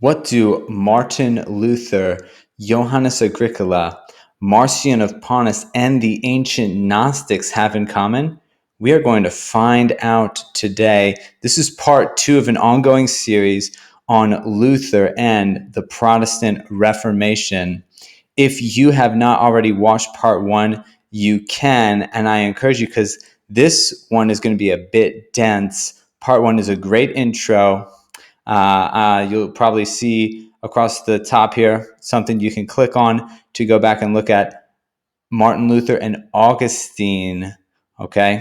What do Martin Luther, Johannes Agricola, Marcion of Pontus, and the Ancient Gnostics have in common? We are going to find out today. This is part 2 of an ongoing series on Luther and the Protestant Reformation. If you have not already watched part 1, you can, and I encourage you because this one is going to be a bit dense. Part 1 is a great intro. You'll probably see across the top here something you can click on to go back and look at Martin Luther and Augustine, okay,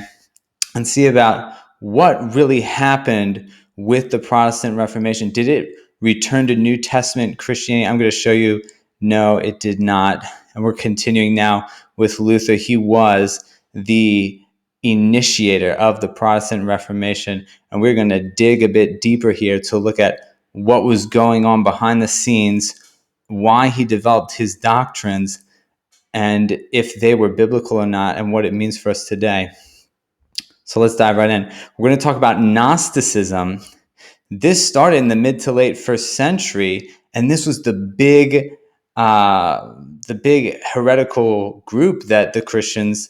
and see about what really happened with the Protestant Reformation. Did it return to New Testament Christianity? I'm going to show you, no, it did not. And we're continuing now with Luther. He was the initiator of the Protestant Reformation, and we're going to dig a bit deeper here to look at what was going on behind the scenes, why he developed his doctrines, and if they were biblical or not, and what it means for us today. So let's dive right in. We're going to talk about Gnosticism. This started in the mid to late first century, and this was the big heretical group that the Christians,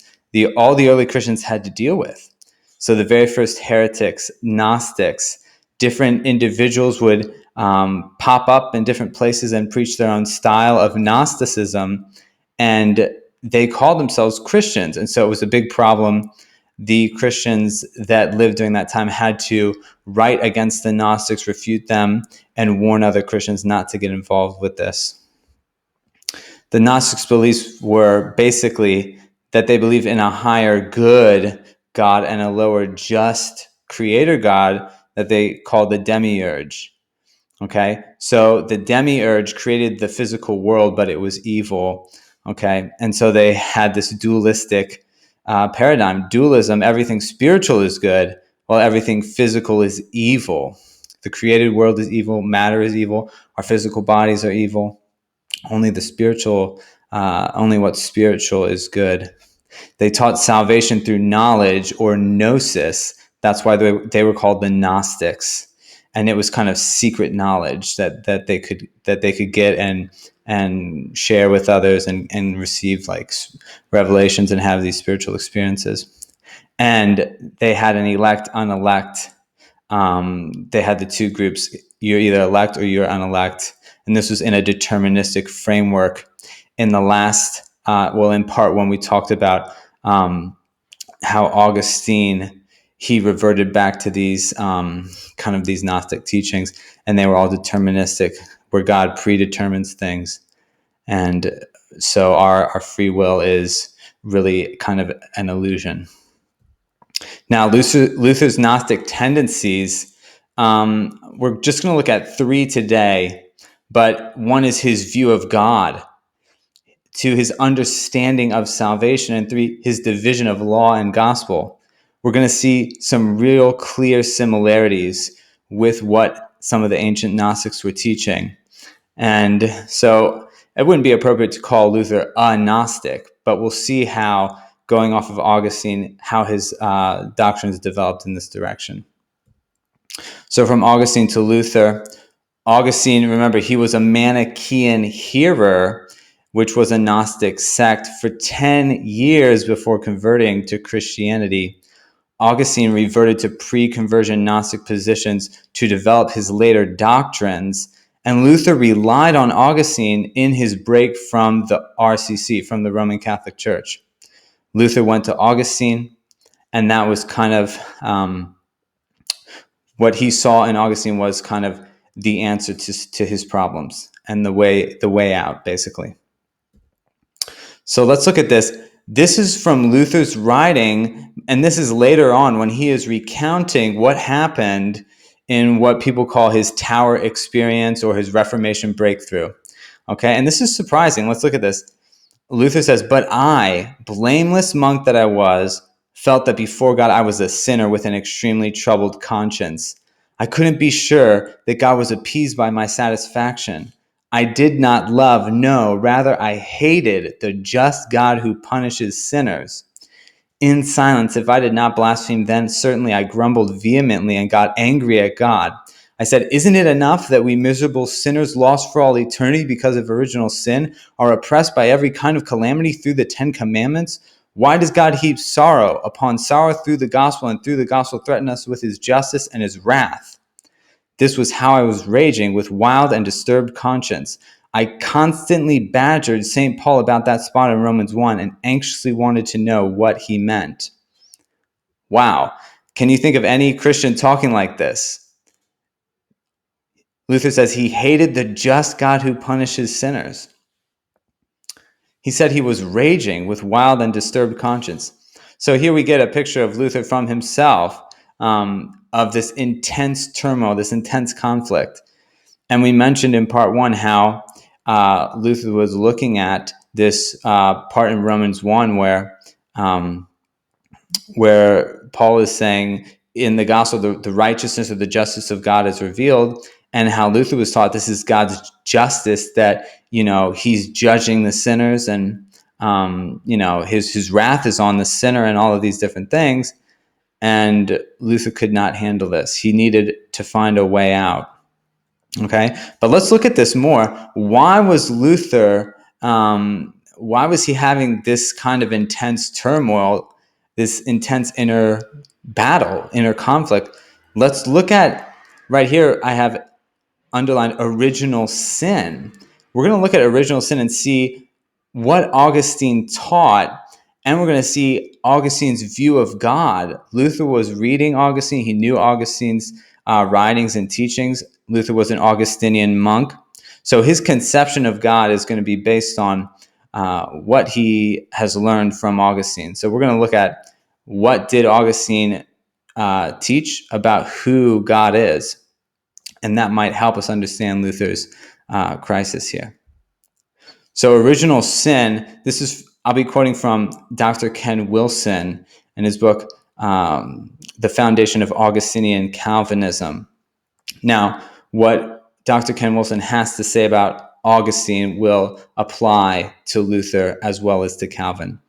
all the early Christians had to deal with. So the very first heretics, Gnostics, different individuals would pop up in different places and preach their own style of Gnosticism, and they called themselves Christians. And so it was a big problem. The Christians that lived during that time had to write against the Gnostics, refute them, and warn other Christians not to get involved with this. The Gnostics' beliefs were basically that they believe in a higher good God and a lower just creator God that they called the demiurge. Okay, so the demiurge created the physical world, but it was evil. Okay, and so they had this dualistic paradigm. Dualism: everything spiritual is good, while everything physical is evil. The created world is evil, matter is evil, our physical bodies are evil. Only the spiritual, only what's spiritual is good. They taught salvation through knowledge, or gnosis. That's why they were called the Gnostics. And it was kind of secret knowledge that they could get and share with others and receive like revelations and have these spiritual experiences. And they had an elect, unelect. They had the two groups: you're either elect or you're unelect. And this was in a deterministic framework. In the last, in part 1, we talked about how Augustine, he reverted back to these kind of these Gnostic teachings, and they were all deterministic, where God predetermines things. And so our free will is really kind of an illusion. Now, Luther's Gnostic tendencies, we're just going to look at 3 today, but one is his view of God, 2, his understanding of salvation, and 3, his division of law and gospel. We're going to see some real clear similarities with what some of the ancient Gnostics were teaching. And so it wouldn't be appropriate to call Luther a Gnostic, but we'll see how, going off of Augustine, how his doctrines developed in this direction. So from Augustine to Luther, Augustine, remember, he was a Manichaean hearer, which was a Gnostic sect, for 10 years before converting to Christianity. Augustine reverted to pre-conversion Gnostic positions to develop his later doctrines, and Luther relied on Augustine in his break from the RCC, from the Roman Catholic Church. Luther went to Augustine, and that was kind of what he saw in Augustine was kind of the answer to his problems and the way out, basically. So let's look at this. This is from Luther's writing, and this is later on when he is recounting what happened in what people call his Tower experience or his Reformation breakthrough. Okay, and this is surprising. Let's look at this. Luther says, "But I, blameless monk that I was, felt that before God I was a sinner with an extremely troubled conscience. I couldn't be sure that God was appeased by my satisfaction. I did not love, no, rather I hated the just God who punishes sinners. In silence, if I did not blaspheme then, certainly I grumbled vehemently and got angry at God. I said, isn't it enough that we miserable sinners lost for all eternity because of original sin are oppressed by every kind of calamity through the 10 commandments? Why does God heap sorrow upon sorrow through the gospel, and through the gospel threaten us with his justice and his wrath? This was how I was raging with wild and disturbed conscience. I constantly badgered St. Paul about that spot in Romans 1 and anxiously wanted to know what he meant. Wow. Can you think of any Christian talking like this? Luther says he hated the just God who punishes sinners. He said he was raging with wild and disturbed conscience. So here we get a picture of Luther from himself, of this intense turmoil, this intense conflict. And we mentioned in part 1 how Luther was looking at this part in Romans 1 where Paul is saying in the gospel the righteousness or the justice of God is revealed, and how Luther was taught this is God's justice, that he's judging the sinners, and his wrath is on the sinner, and all of these different things. And Luther could not handle this. He needed to find a way out. Okay, but let's look at this more. Why was Luther? Why was he having this kind of intense turmoil, this intense inner battle, inner conflict? Let's look at right here. I have underlined original sin. We're going to look at original sin and see what Augustine taught, and we're going to see Augustine's view of God. Luther was reading Augustine. He knew Augustine's writings and teachings. Luther was an Augustinian monk. So his conception of God is going to be based on what he has learned from Augustine. So we're going to look at what did Augustine teach about who God is. And that might help us understand Luther's crisis here. So original sin, I'll be quoting from Dr. Ken Wilson in his book, The Foundation of Augustinian-Calvinism. Now, what Dr. Ken Wilson has to say about Augustine will apply to Luther as well as to Calvin.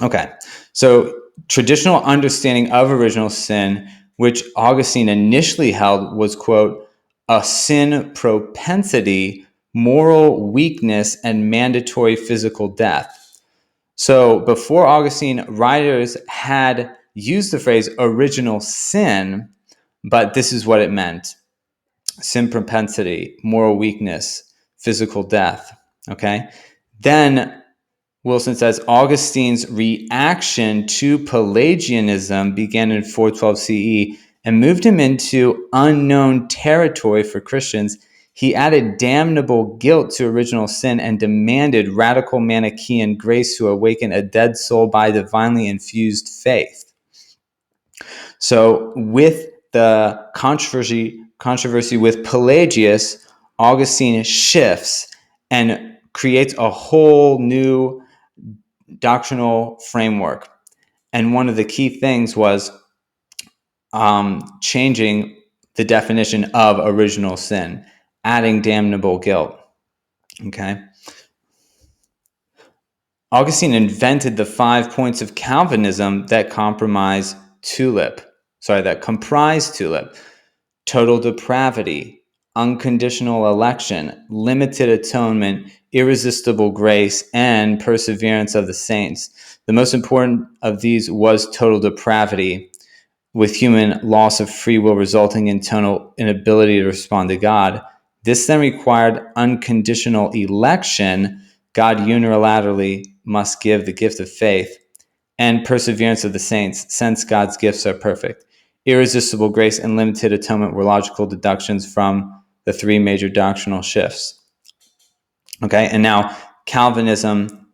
Okay, so traditional understanding of original sin, which Augustine initially held, was, quote, a sin propensity, moral weakness, and mandatory physical death. So before Augustine, writers had used the phrase original sin, but this is what it meant: sin propensity, moral weakness, physical death. Okay? Then Wilson says Augustine's reaction to Pelagianism began in 412 CE and moved him into unknown territory for Christians. He added damnable guilt to original sin and demanded radical Manichaean grace to awaken a dead soul by divinely infused faith. So with the controversy with Pelagius, Augustine shifts and creates a whole new doctrinal framework. And one of the key things was changing the definition of original sin, adding damnable guilt. Okay. Augustine invented the 5 points of Calvinism that comprise tulip. Total depravity, unconditional election, limited atonement, irresistible grace, and perseverance of the saints. The most important of these was total depravity, with human loss of free will resulting in total inability to respond to God. This then required unconditional election. God unilaterally must give the gift of faith, and perseverance of the saints, since God's gifts are perfect. Irresistible grace and limited atonement were logical deductions from the 3 major doctrinal shifts. Okay, and now Calvinism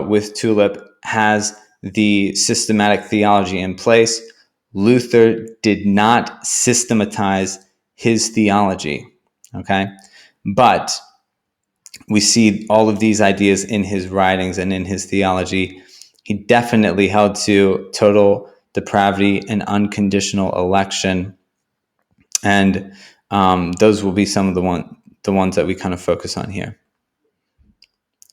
with Tulip has the systematic theology in place. Luther did not systematize his theology. Okay, but we see all of these ideas in his writings and in his theology. He definitely held to total depravity and unconditional election, and those will be some of the ones that we kind of focus on here.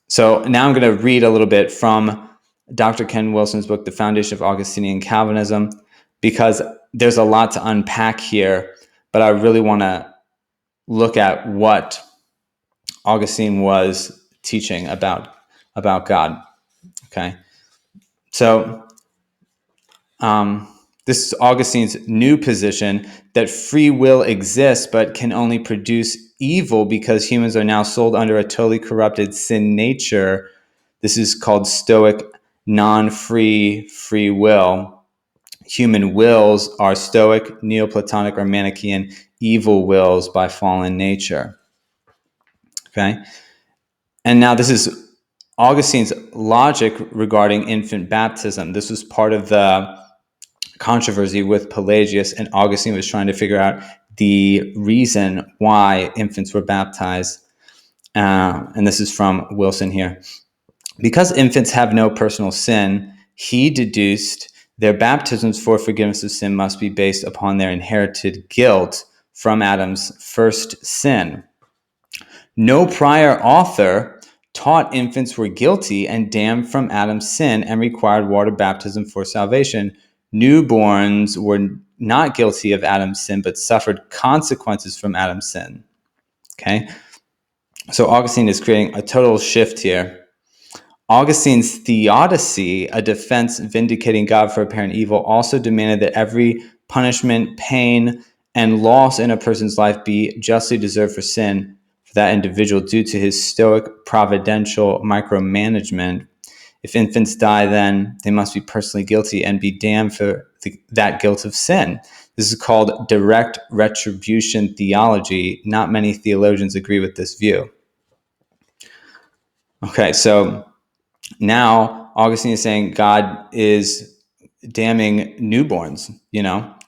So now I'm going to read a little bit from Dr. Ken Wilson's book, The Foundation of Augustinian-Calvinism, because there's a lot to unpack here, but I really want to look at what Augustine was teaching about God. Okay, so this is Augustine's new position that free will exists but can only produce evil because humans are now sold under a totally corrupted sin nature. This is called Stoic non-free free will. Human wills are Stoic, Neoplatonic, or Manichaean evil wills by fallen nature. Okay? And now this is Augustine's logic regarding infant baptism. This was part of the controversy with Pelagius, and Augustine was trying to figure out the reason why infants were baptized. And this is from Wilson here. Because infants have no personal sin, he deduced their baptisms for forgiveness of sin must be based upon their inherited guilt from Adam's first sin. No prior author taught infants were guilty and damned from Adam's sin and required water baptism for salvation. Newborns were not guilty of Adam's sin, but suffered consequences from Adam's sin. Okay? So Augustine is creating a total shift here. Augustine's theodicy, a defense vindicating God for apparent evil, also demanded that every punishment, pain, and loss in a person's life be justly deserved for sin for that individual due to his Stoic providential micromanagement. If infants die, then they must be personally guilty and be damned for that guilt of sin. This is called direct retribution theology. Not many theologians agree with this view. Okay, so now Augustine is saying God is damning newborns,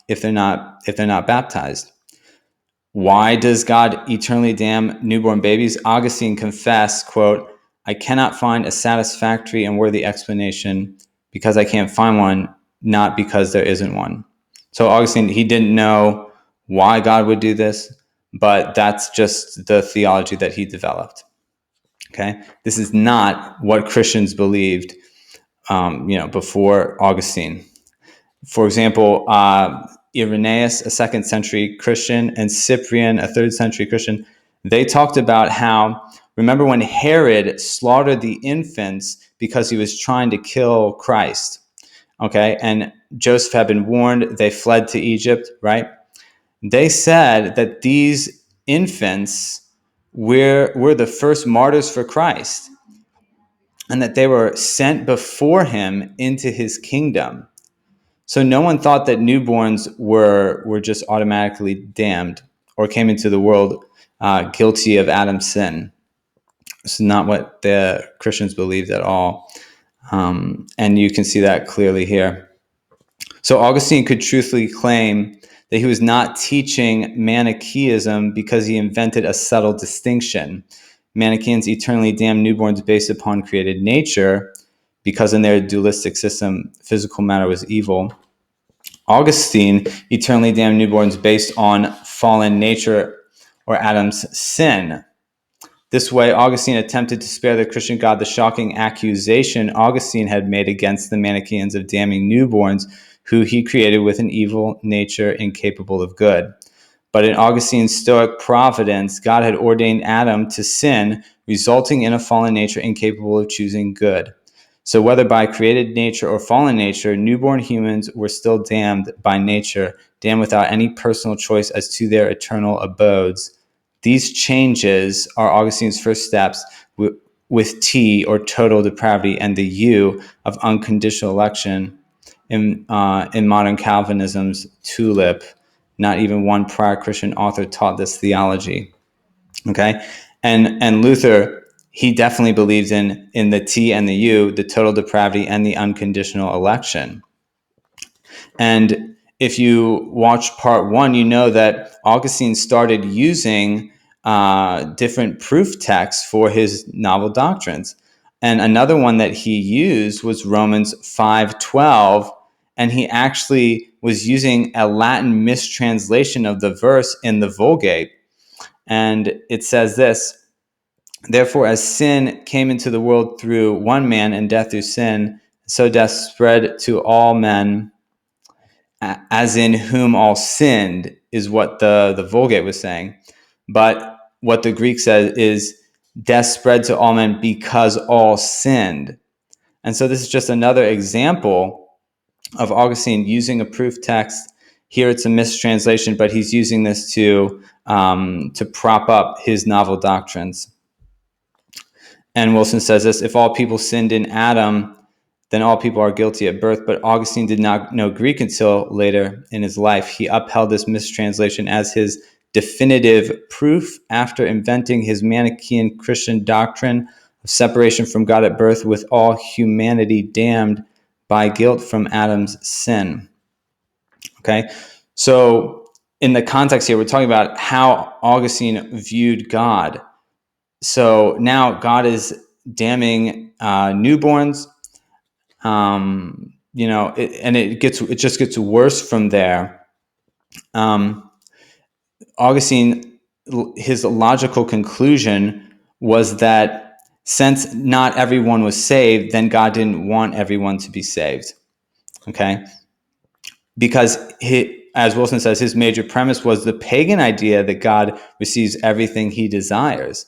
if they're not baptized. Why does God eternally damn newborn babies? Augustine confessed, quote, "I cannot find a satisfactory and worthy explanation because I can't find one, not because there isn't one." So Augustine, he didn't know why God would do this, but that's just the theology that he developed. Okay, this is not what Christians believed, before Augustine. For example, Irenaeus, a 2nd century Christian, and Cyprian, a 3rd century Christian, they talked about how, remember when Herod slaughtered the infants because he was trying to kill Christ, okay? And Joseph had been warned, they fled to Egypt, right? They said that these infants were the first martyrs for Christ and that they were sent before him into his kingdom. So no one thought that newborns were just automatically damned or came into the world guilty of Adam's sin. It's not what the Christians believed at all. And you can see that clearly here. So Augustine could truthfully claim that he was not teaching Manichaeism because he invented a subtle distinction. Manichaeans eternally damn newborns based upon created nature because in their dualistic system, physical matter was evil. Augustine eternally damned newborns based on fallen nature or Adam's sin. This way, Augustine attempted to spare the Christian God the shocking accusation Augustine had made against the Manichaeans of damning newborns who he created with an evil nature incapable of good. But in Augustine's Stoic providence, God had ordained Adam to sin, resulting in a fallen nature incapable of choosing good. So whether by created nature or fallen nature, newborn humans were still damned by nature, damned without any personal choice as to their eternal abodes. These changes are Augustine's first steps with T, or total depravity, and the U of unconditional election in modern Calvinism's tulip. Not even one prior Christian author taught this theology. Okay, and Luther, he definitely believes in the T and the U, the total depravity and the unconditional election. And if you watch part 1, you know that Augustine started using different proof texts for his novel doctrines. And another one that he used was Romans 5:12, and he actually was using a Latin mistranslation of the verse in the Vulgate. And it says this: "Therefore, as sin came into the world through one man, and death through sin, so death spread to all men, as in whom all sinned," is what the Vulgate was saying. But what the Greek says is death spread to all men because all sinned. And so this is just another example of Augustine using a proof text. Here it's a mistranslation, but he's using this to prop up his novel doctrines. And Wilson says this: if all people sinned in Adam, then all people are guilty at birth. But Augustine did not know Greek until later in his life. He upheld this mistranslation as his definitive proof after inventing his Manichaean Christian doctrine of separation from God at birth, with all humanity damned by guilt from Adam's sin. Okay, so in the context here, we're talking about how Augustine viewed God. So now God is damning newborns, and it just gets worse from there. Augustine, his logical conclusion was that since not everyone was saved, then God didn't want everyone to be saved. Okay, because as Wilson says, his major premise was the pagan idea that God receives everything he desires.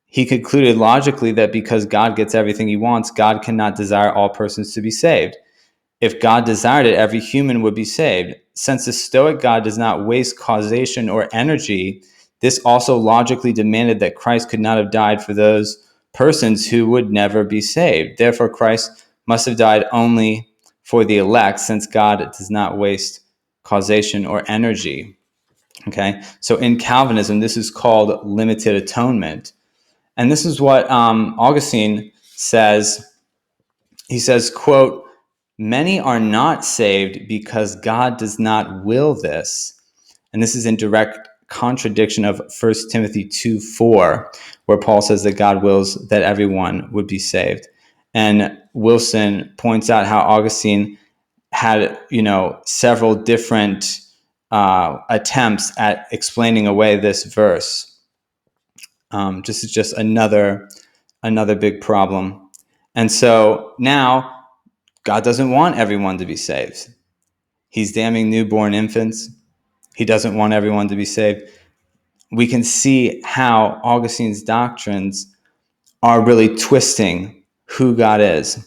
He concluded logically that because God gets everything he wants, God cannot desire all persons to be saved. If God desired it, every human would be saved. Since the Stoic God does not waste causation or energy, this also logically demanded that Christ could not have died for those persons who would never be saved. Therefore, Christ must have died only for the elect, since God does not waste causation or energy. Okay, so in Calvinism, this is called limited atonement. And this is what Augustine says. He says, quote, "Many are not saved because God does not will this." And this is in direct contradiction of 1 Timothy 2:4, where Paul says that God wills that everyone would be saved. And Wilson points out how Augustine had, several different attempts at explaining away this verse. This is just another big problem. And so now God doesn't want everyone to be saved. He's damning newborn infants. He doesn't want everyone to be saved. We can see how Augustine's doctrines are really twisting who God is.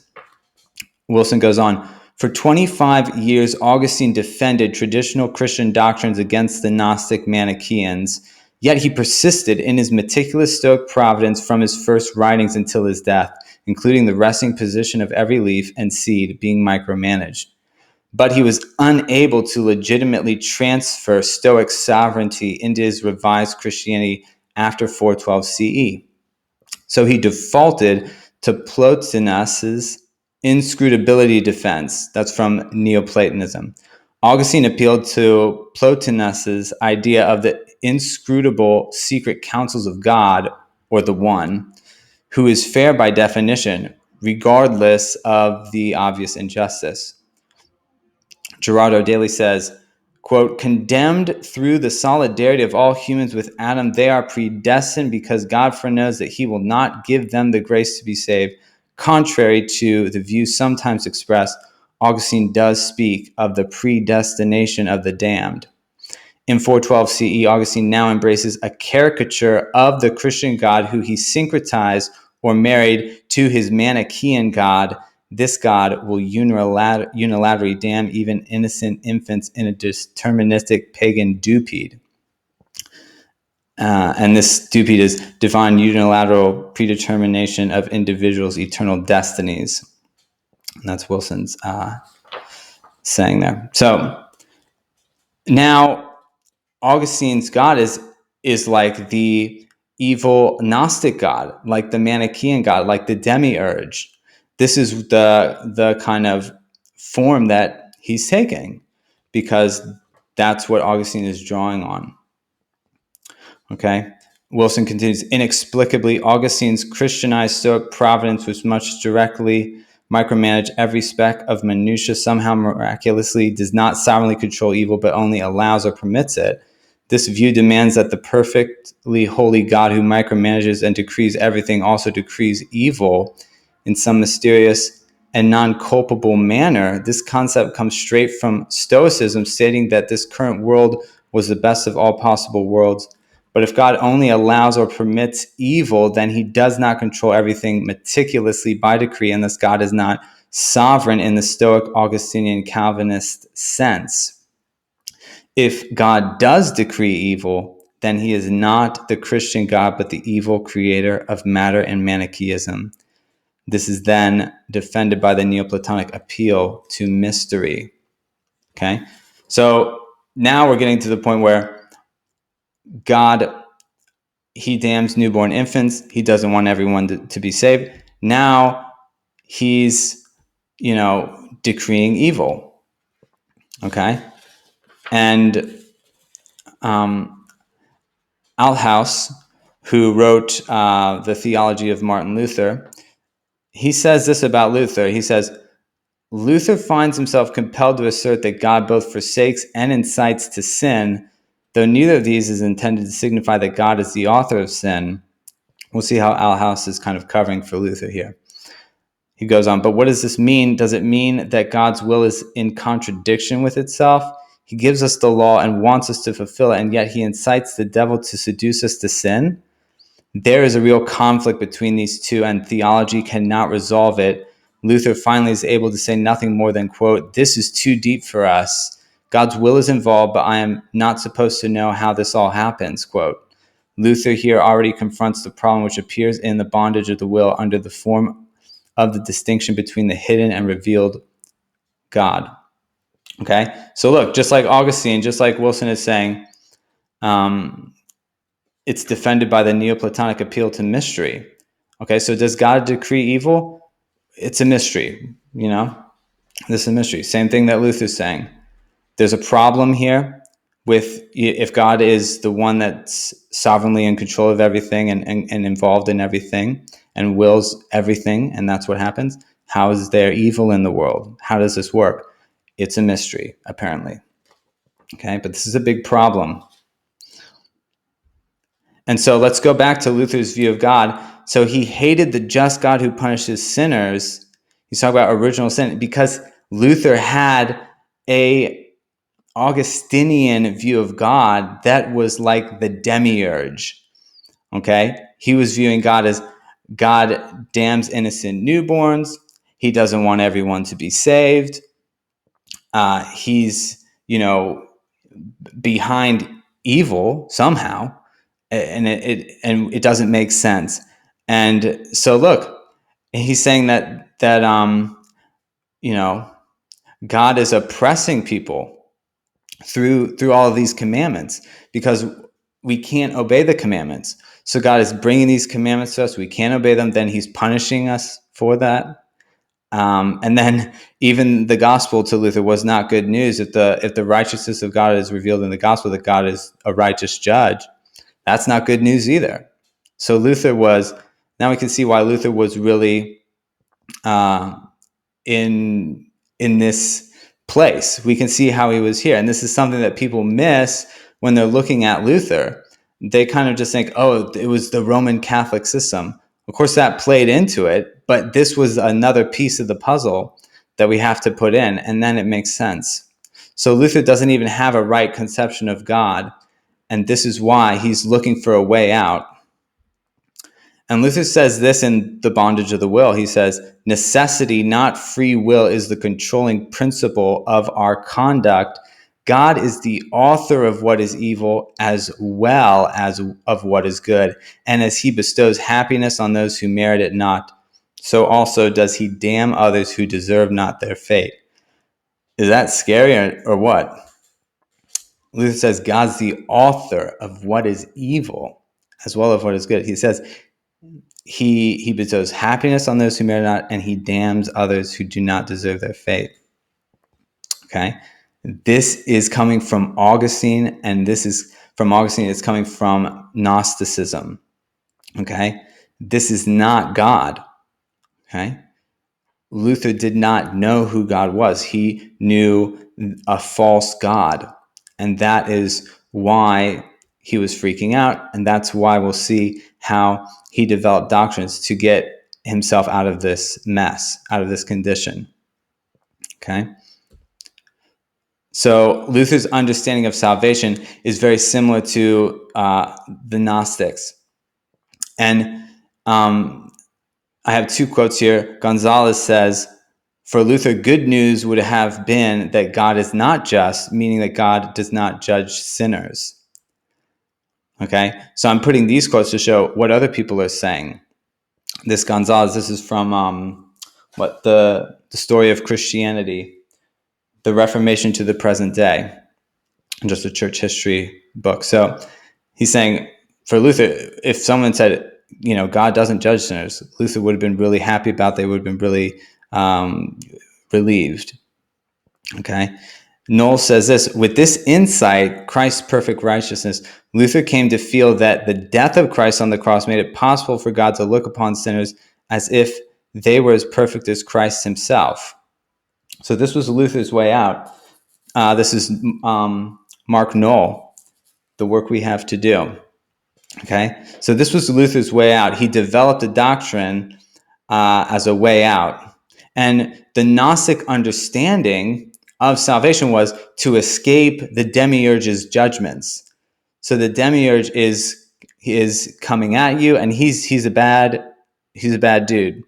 Wilson goes on, for 25 years, Augustine defended traditional Christian doctrines against the Gnostic Manichaeans, yet he persisted in his meticulous Stoic providence from his first writings until his death, including the resting position of every leaf and seed being micromanaged. But he was unable to legitimately transfer Stoic sovereignty into his revised Christianity after 412 CE. So he defaulted to Plotinus's inscrutability defense. That's from Neoplatonism. Augustine appealed to Plotinus's idea of the inscrutable secret counsels of God, or the One, who is fair by definition, regardless of the obvious injustice. Gerardo Daly says, quote, "Condemned through the solidarity of all humans with Adam, they are predestined because God foreknows that he will not give them the grace to be saved. Contrary to the view sometimes expressed, Augustine does speak of the predestination of the damned." In 412 CE, Augustine now embraces a caricature of the Christian God who he syncretized or married to his Manichaean God. This God will unilaterally damn even innocent infants in a deterministic pagan dupede. And this dupede is divine unilateral predetermination of individuals' eternal destinies. And that's Wilson's saying there. So now Augustine's God is like the evil Gnostic God, like the Manichaean God, like the demiurge. This is the kind of form that he's taking, because that's what Augustine is drawing on. Okay. Wilson continues, inexplicably, Augustine's Christianized Stoic providence, which much directly micromanage every speck of minutia, somehow miraculously does not sovereignly control evil, but only allows or permits it. This view demands that the perfectly holy God who micromanages and decrees everything also decrees evil in some mysterious and non-culpable manner. This concept comes straight from Stoicism, stating that this current world was the best of all possible worlds, But if God only allows or permits evil, then he does not control everything meticulously by decree, and thus God is not sovereign in the Stoic Augustinian-Calvinist sense. If God does decree evil, then he is not the Christian God, but the evil creator of matter and Manichaeism. This is then defended by the Neoplatonic appeal to mystery. Okay? So now we're getting to the point where God, he damns newborn infants. He doesn't want everyone to be saved. Now he's, decreeing evil. Okay? And Althaus, who wrote the Theology of Martin Luther, he says this about Luther. He says, Luther finds himself compelled to assert that God both forsakes and incites to sin, though neither of these is intended to signify that God is the author of sin. We'll see how Althaus is kind of covering for Luther here. He goes on, but what does this mean? Does it mean that God's will is in contradiction with itself? He gives us the law and wants us to fulfill it, and yet he incites the devil to seduce us to sin? There is a real conflict between these two, and theology cannot resolve it. Luther finally is able to say nothing more than, quote, this is too deep for us. God's will is involved, but I am not supposed to know how this all happens, quote. Luther here already confronts the problem which appears in the bondage of the will under the form of the distinction between the hidden and revealed God. Okay? So look, just like Augustine, just like Wilson is saying, it's defended by the Neoplatonic appeal to mystery. Okay, so does God decree evil? It's a mystery, This is a mystery. Same thing that Luther's saying. There's a problem here with if God is the one that's sovereignly in control of everything and involved in everything and wills everything, and that's what happens. How is there evil in the world? How does this work? It's a mystery, apparently. Okay, but this is a big problem. And so let's go back to Luther's view of God. So he hated the just God who punishes sinners. He's talking about original sin because Luther had a Augustinian view of God that was like the demiurge. Okay? He was viewing God as God damns innocent newborns. He doesn't want everyone to be saved. He's, behind evil somehow. And it doesn't make sense. And so look, he's saying that God is oppressing people through all of these commandments because we can't obey the commandments. So God is bringing these commandments to us. We can't obey them. Then he's punishing us for that. And then even the gospel to Luther was not good news. If the righteousness of God is revealed in the gospel, that God is a righteous judge, that's not good news either. So now we can see why Luther was really in this place. We can see how he was here. And this is something that people miss when they're looking at Luther. They kind of just think, oh, it was the Roman Catholic system. Of course, that played into it, but this was another piece of the puzzle that we have to put in, and then it makes sense. So Luther doesn't even have a right conception of God, and this is why he's looking for a way out. And Luther says this in The Bondage of the Will. He says, necessity, not free will, is the controlling principle of our conduct. God is the author of what is evil as well as of what is good. And as he bestows happiness on those who merit it not, so also does he damn others who deserve not their fate. Is that scary or what? Luther says God's the author of what is evil as well as what is good. He says he bestows happiness on those who merit not, and he damns others who do not deserve their fate. Okay? This is coming from Augustine, and this is from Augustine. It's coming from Gnosticism. Okay? This is not God. Okay? Luther did not know who God was. He knew a false God. And that is why he was freaking out. And that's why we'll see how he developed doctrines to get himself out of this mess, out of this condition. Okay? So Luther's understanding of salvation is very similar to the Gnostics. And I have two quotes here. Gonzalez says, for Luther, good news would have been that God is not just, meaning that God does not judge sinners. Okay, so I'm putting these quotes to show what other people are saying. This Gonzalez, this is from the Story of Christianity, the Reformation to the Present Day, just a church history book. So he's saying, for Luther, if someone said, God doesn't judge sinners, Luther would have been really happy about. They would have been really relieved. Okay. Noll says this, with this insight, Christ's perfect righteousness, Luther came to feel that the death of Christ on the cross made it possible for God to look upon sinners as if they were as perfect as Christ himself. So this was Luther's way out. This is Mark Noll, The Work We Have to Do. Okay, so this was Luther's way out. He developed a doctrine as a way out. And the Gnostic understanding of salvation was to escape the demiurge's judgments. So the demiurge is coming at you, and he's a bad dude,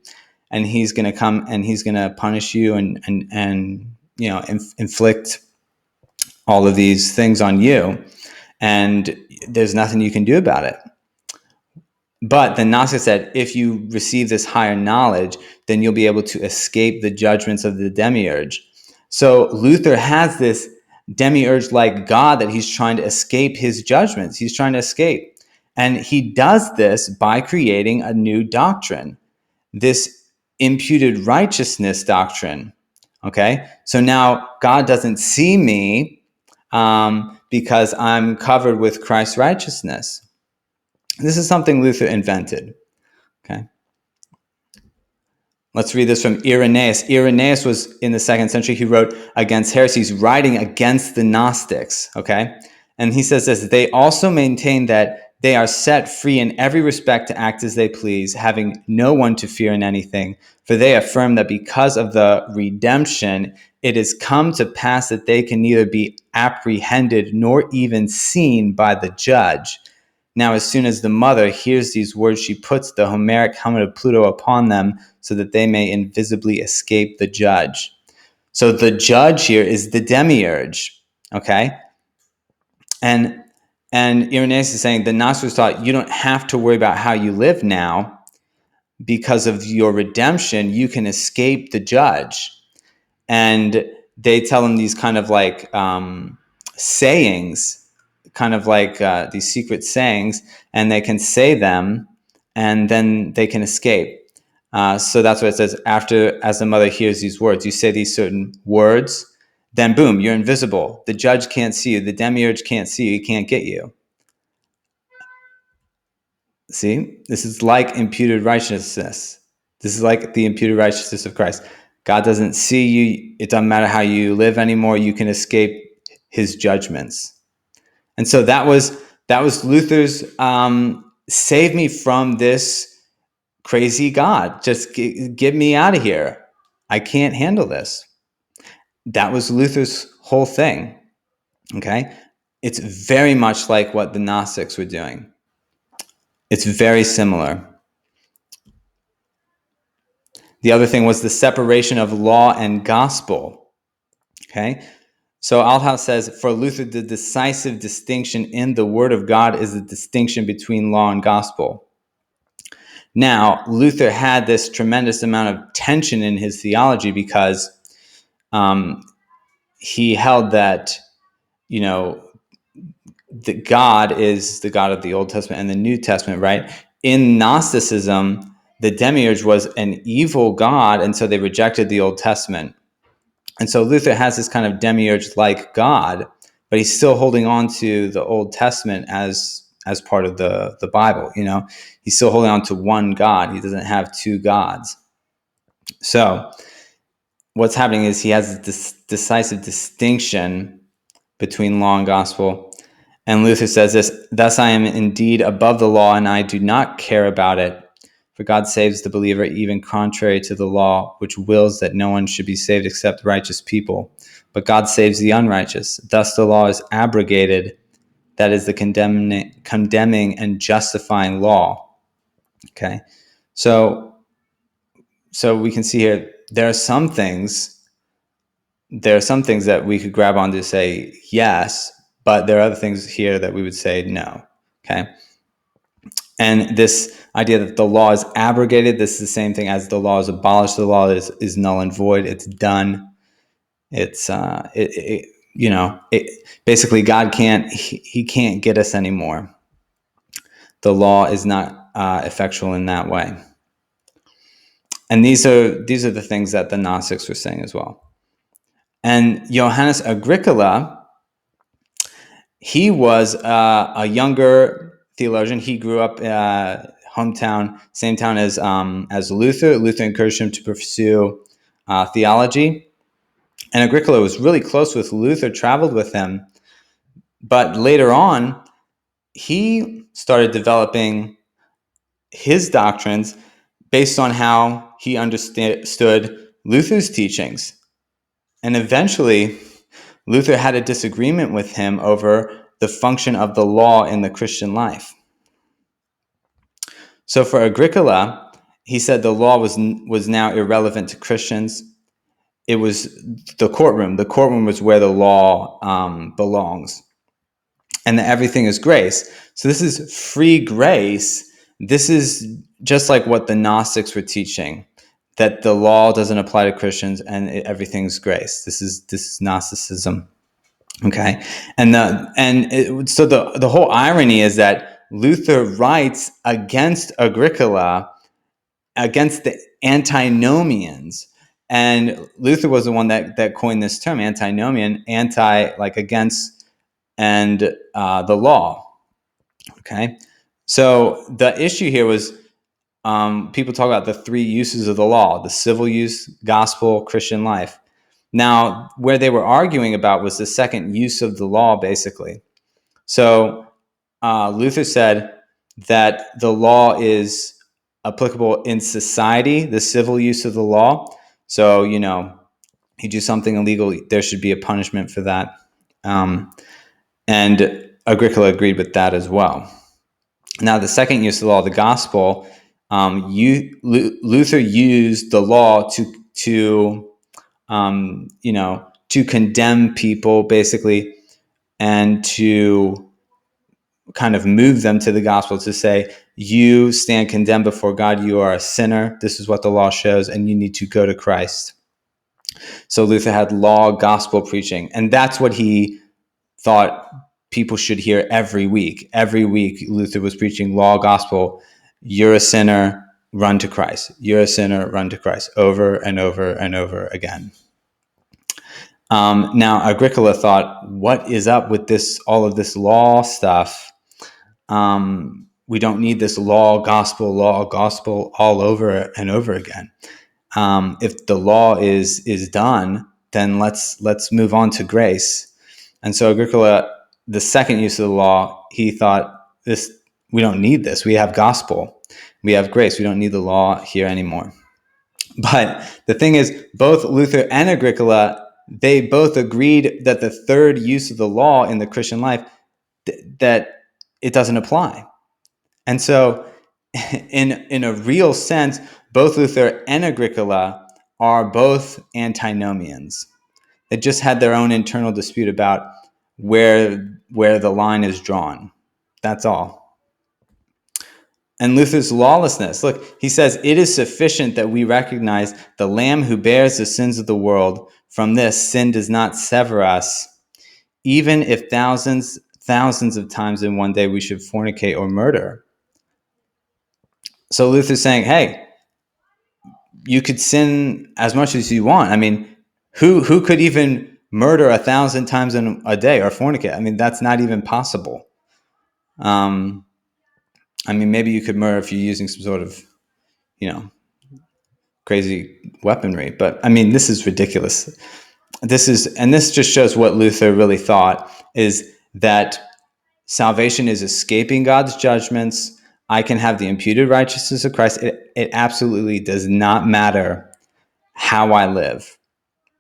and he's going to come and he's going to punish you and inflict all of these things on you, and there's nothing you can do about it. But the Gnostic said, if you receive this higher knowledge, then you'll be able to escape the judgments of the demiurge. So Luther has this demiurge-like God that he's trying to escape his judgments. He's trying to escape. And he does this by creating a new doctrine, this imputed righteousness doctrine. Okay? So now God doesn't see me because I'm covered with Christ's righteousness. This is something Luther invented. Okay. Let's read this from Irenaeus. Irenaeus was in the 2nd century. He wrote against heresies, writing against the Gnostics. Okay. And he says this, they also maintain that they are set free in every respect to act as they please, having no one to fear in anything. For they affirm that because of the redemption, it has come to pass that they can neither be apprehended nor even seen by the judge. Now, as soon as the mother hears these words, she puts the Homeric helmet of Pluto upon them so that they may invisibly escape the judge. So the judge here is the demiurge, okay? And Irenaeus is saying the Gnostics thought you don't have to worry about how you live now because of your redemption. You can escape the judge. And they tell them these kind of like sayings, kind of like these secret sayings, and they can say them and then they can escape. So that's what it says. After, as the mother hears these words, you say these certain words, then boom, you're invisible. The judge can't see you. The demiurge can't see you. He can't get you. See, this is like imputed righteousness. This is like the imputed righteousness of Christ. God doesn't see you. It doesn't matter how you live anymore. You can escape his judgments. And so that was Luther's save me from this crazy God. Just get me out of here. I can't handle this. That was Luther's whole thing. Okay? It's very much like what the Gnostics were doing. It's very similar. The other thing was the separation of law and gospel. Okay? So Althaus says, for Luther, the decisive distinction in the Word of God is the distinction between law and gospel. Now, Luther had this tremendous amount of tension in his theology because he held that, that God is the God of the Old Testament and the New Testament, right? In Gnosticism, the demiurge was an evil God, and so they rejected the Old Testament. And so Luther has this kind of demiurge-like God, but he's still holding on to the Old Testament as part of the Bible. He's still holding on to one God. He doesn't have two gods. So what's happening is he has this decisive distinction between law and gospel. And Luther says this, thus I am indeed above the law, and I do not care about it. For God saves the believer even contrary to the law, which wills that no one should be saved except righteous people. but God saves the unrighteous. Thus the law is abrogated, that is the condemning and justifying law. Okay, so we can see here there are some things that we could grab onto to say yes, but there are other things here that we would say no. Okay, and this idea that the law is abrogated, this is the same thing as the law is abolished. The law is null and void. It's done. It's basically God can't get us anymore. The law is not effectual in that way. And these are the things that the Gnostics were saying as well. And Johannes Agricola, he was a younger theologian. He grew up hometown, same town as Luther. Luther encouraged him to pursue theology. And Agricola was really close with Luther, traveled with him. But later on, he started developing his doctrines based on how he understood Luther's teachings. And eventually, Luther had a disagreement with him over the function of the law in the Christian life. So for Agricola, he said the law was now irrelevant to Christians. It was the courtroom. The courtroom was where the law belongs. And that everything is grace. So this is free grace. This is just like what the Gnostics were teaching, that the law doesn't apply to Christians and everything's grace. This is Gnosticism. Okay, so the whole irony is that Luther writes against Agricola, against the Antinomians, and Luther was the one that coined this term, antinomian, against, and the law. Okay, so the issue here was people talk about the three uses of the law: the civil use, gospel, Christian life. Now, where they were arguing about was the second use of the law, basically. So Luther said that the law is applicable in society, the civil use of the law. So, you do something illegal, there should be a punishment for that. And Agricola agreed with that as well. Now, the second use of the law, the gospel, Luther used the law to condemn people, basically, and to kind of move them to the gospel, to say, you stand condemned before God, you are a sinner, this is what the law shows, and you need to go to Christ. So Luther had law, gospel preaching, and that's what he thought people should hear every week. Every week, Luther was preaching law, gospel, you're a sinner, run to Christ. You're a sinner, run to Christ, over and over and over again. Now, Agricola thought, what is up with all of this law stuff? We don't need this law, gospel all over and over again. If the law is done, then let's move on to grace. And so Agricola, the second use of the law, he thought, we don't need this. We have gospel. We have grace. We don't need the law here anymore. But the thing is, both Luther and Agricola, they both agreed that the third use of the law in the Christian life, that it doesn't apply. And so in a real sense, both Luther and Agricola are both antinomians. They just had their own internal dispute about where the line is drawn. That's all. And Luther's lawlessness. Look, he says, it is sufficient that we recognize the Lamb who bears the sins of the world. From this, sin does not sever us. Even if thousands of times in one day we should fornicate or murder. So Luther's saying, hey, you could sin as much as you want. I mean, who could even murder 1,000 times in a day or fornicate? I mean, that's not even possible. I mean, maybe you could murder if you're using some sort of, crazy weaponry. But I mean, this is ridiculous. This just shows what Luther really thought, is that salvation is escaping God's judgments. I can have the imputed righteousness of Christ. It absolutely does not matter how I live,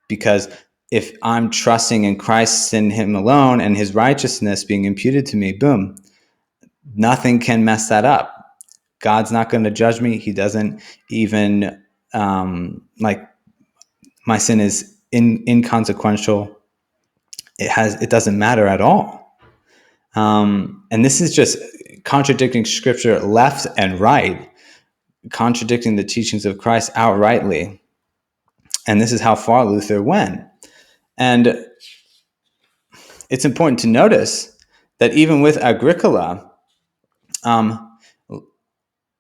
because if I'm trusting in Christ and him alone and his righteousness being imputed to me, boom, nothing can mess that up. God's not going to judge me. He doesn't even, like, my sin is inconsequential. It doesn't matter at all. And this is just contradicting scripture left and right, contradicting the teachings of Christ outrightly. And this is how far Luther went. And it's important to notice that even with Agricola,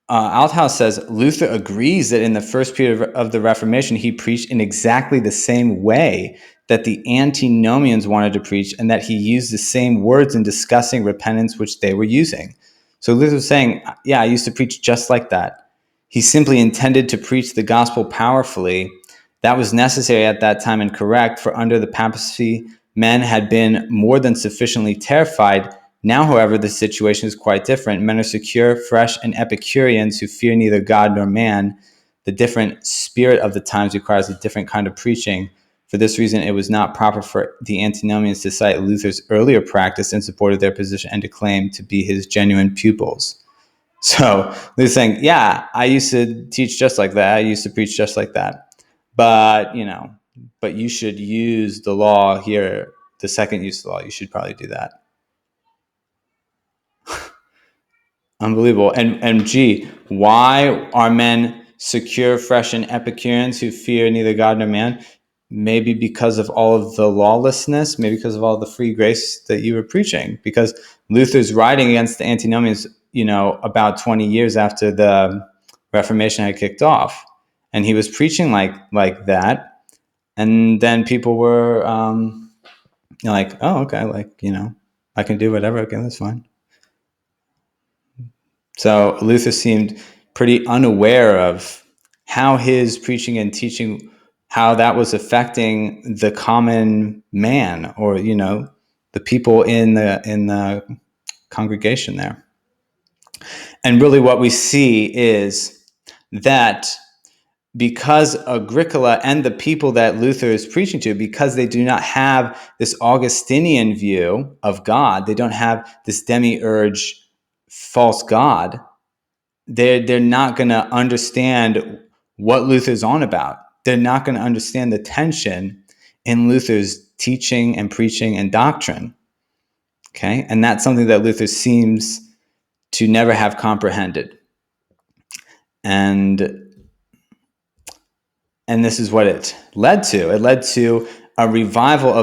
Althaus says Luther agrees that in the first period of the Reformation, he preached in exactly the same way that the Antinomians wanted to preach, and that he used the same words in discussing repentance which they were using. So Luther was saying, yeah, I used to preach just like that. He simply intended to preach the gospel powerfully. That was necessary at that time and correct, for under the papacy, men had been more than sufficiently terrified. Now, however, the situation is quite different. Men are secure, fresh, and Epicureans who fear neither God nor man. The different spirit of the times requires a different kind of preaching. For this reason, it was not proper for the Antinomians to cite Luther's earlier practice in support of their position and to claim to be his genuine pupils. So Luther's saying, yeah, I used to teach just like that. I used to preach just like that. But, but you should use the law here, the second use of the law. You should probably do that. Unbelievable. And gee, why are men secure, fresh, and Epicureans who fear neither God nor man? Maybe because of all of the lawlessness, maybe because of all the free grace that you were preaching. Because Luther's writing against the Antinomians, about 20 years after the Reformation had kicked off. And he was preaching like that. And then people were like, oh, okay, I can do whatever. Okay, that's fine. So Luther seemed pretty unaware of how his preaching and teaching, how that was affecting the common man, or the people in the congregation there. And really what we see is that because Agricola and the people that Luther is preaching to, because they do not have this Augustinian view of God, they don't have this demiurge false God, they're not going to understand what Luther's on about. They're not going to understand the tension in Luther's teaching and preaching and doctrine. Okay? And that's something that Luther seems to never have comprehended. And this is what it led to. It led to a revival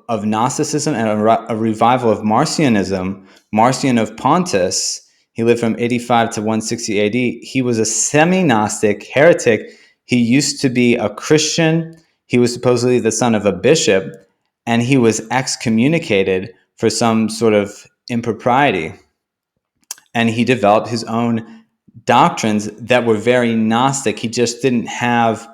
of Gnosticism and a revival of Marcionism. Marcion of Pontus, he lived from 85 to 160 AD. He was a semi-gnostic heretic. He used to be a Christian. He was supposedly the son of a bishop, and he was excommunicated for some sort of impropriety. And he developed his own doctrines that were very Gnostic. He just didn't have